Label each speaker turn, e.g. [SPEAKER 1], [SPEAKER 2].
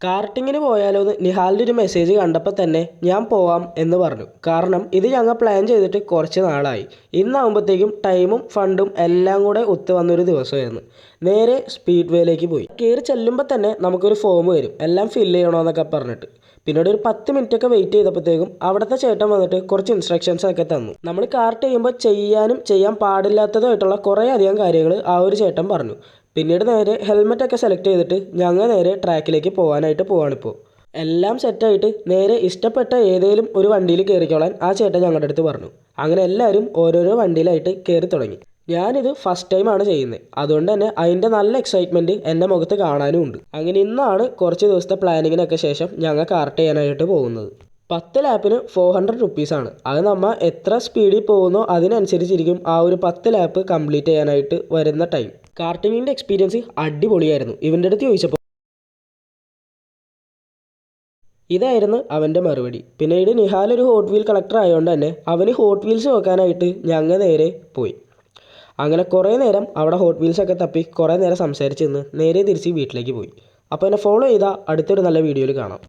[SPEAKER 1] കാർട്ടിങ്ങിന് പോയാലോ എന്ന് നിഹാലിൻ്റെ ഒരു മെസ്സേജ് കണ്ടപ്പോൾ തന്നെ ഞാൻ പോവാം എന്ന് പറഞ്ഞു. കാരണം ഇത് ഞങ്ങൾ പ്ലാൻ ചെയ്തിട്ട് കുറച്ച് നാളായി. ഇന്നാകുമ്പോഴത്തേക്കും ടൈമും ഫണ്ടും എല്ലാം കൂടെ ഒത്തു വന്നൊരു ദിവസമായിരുന്നു. നേരെ സ്പീഡ് വേയിലേക്ക് പോയി. കയറി ചെല്ലുമ്പോൾ തന്നെ നമുക്കൊരു ഫോം വരും, എല്ലാം ഫില്ല് ചെയ്യണമെന്നൊക്കെ പറഞ്ഞിട്ട്. പിന്നീട് ഒരു 10 മിനിറ്റൊക്കെ വെയിറ്റ് ചെയ്തപ്പോഴത്തേക്കും അവിടുത്തെ ചേട്ടൻ വന്നിട്ട് കുറച്ച് ഇൻസ്ട്രക്ഷൻസ് ഒക്കെ തന്നു. നമ്മൾ കാർട്ട് ചെയ്യുമ്പോൾ ചെയ്യാനും ചെയ്യാൻ പാടില്ലാത്തതുമായിട്ടുള്ള കുറേ അധികം കാര്യങ്ങൾ ആ ഒരു ചേട്ടൻ പറഞ്ഞു. പിന്നീട് നേരെ ഹെൽമെറ്റൊക്കെ സെലക്ട് ചെയ്തിട്ട് ഞങ്ങൾ നേരെ ട്രാക്കിലേക്ക് പോകാനായിട്ട് പോവാണിപ്പോൾ. എല്ലാം സെറ്റായിട്ട് നേരെ ഇഷ്ടപ്പെട്ട ഏതെങ്കിലും ഒരു വണ്ടിയിൽ കയറിക്കോളാൻ ആ ചേട്ടൻ ഞങ്ങളുടെ അടുത്ത് പറഞ്ഞു. അങ്ങനെ എല്ലാവരും ഓരോരോ വണ്ടിയിലായിട്ട് കയറി തുടങ്ങി. ഞാനിത് ഫസ്റ്റ് ടൈമാണ് ചെയ്യുന്നത്, അതുകൊണ്ട് തന്നെ അതിൻ്റെ നല്ല എക്സൈറ്റ്മെൻറ്റ് എൻ്റെ മുഖത്ത് കാണാനും ഉണ്ട്. അങ്ങനെ ഇന്നാണ് കുറച്ച് ദിവസത്തെ പ്ലാനിങ്ങിനൊക്കെ ശേഷം ഞങ്ങൾ കാർട്ട് ചെയ്യാനായിട്ട് പോകുന്നത്. 10 ലാപ്പിന് 400 റുപ്പീസാണ്. അത് നമ്മൾ എത്ര സ്പീഡിൽ പോകുന്നോ അതിനനുസരിച്ചിരിക്കും ആ ഒരു 10 ലാപ്പ് കംപ്ലീറ്റ് ചെയ്യാനായിട്ട് വരുന്ന ടൈം. കാർട്ടിങ്ങിൻ്റെ എക്സ്പീരിയൻസ് അടിപൊളിയായിരുന്നു. ഇവൻ്റെ അടുത്ത് ചോദിച്ചപ്പോൾ ഇതായിരുന്നു അവൻ്റെ മറുപടി. പിന്നീട് നിഹാൽ ഒരു ഹോട്ട് വീൽ കളക്ടർ ആയതുകൊണ്ട് തന്നെ അവന് ഹോട്ട് വീൽസ് നോക്കാനായിട്ട് ഞങ്ങൾ നേരെ പോയി. അങ്ങനെ കുറേ നേരം അവിടെ ഹോട്ട് വീൽസൊക്കെ തപ്പി കുറേ നേരം സംസാരിച്ച് നിന്ന് നേരെ തിരിച്ച് വീട്ടിലേക്ക് പോയി. അപ്പോൾ എന്നെ ഫോളോ ചെയ്താൽ അടുത്തൊരു നല്ല വീഡിയോയിൽ കാണാം.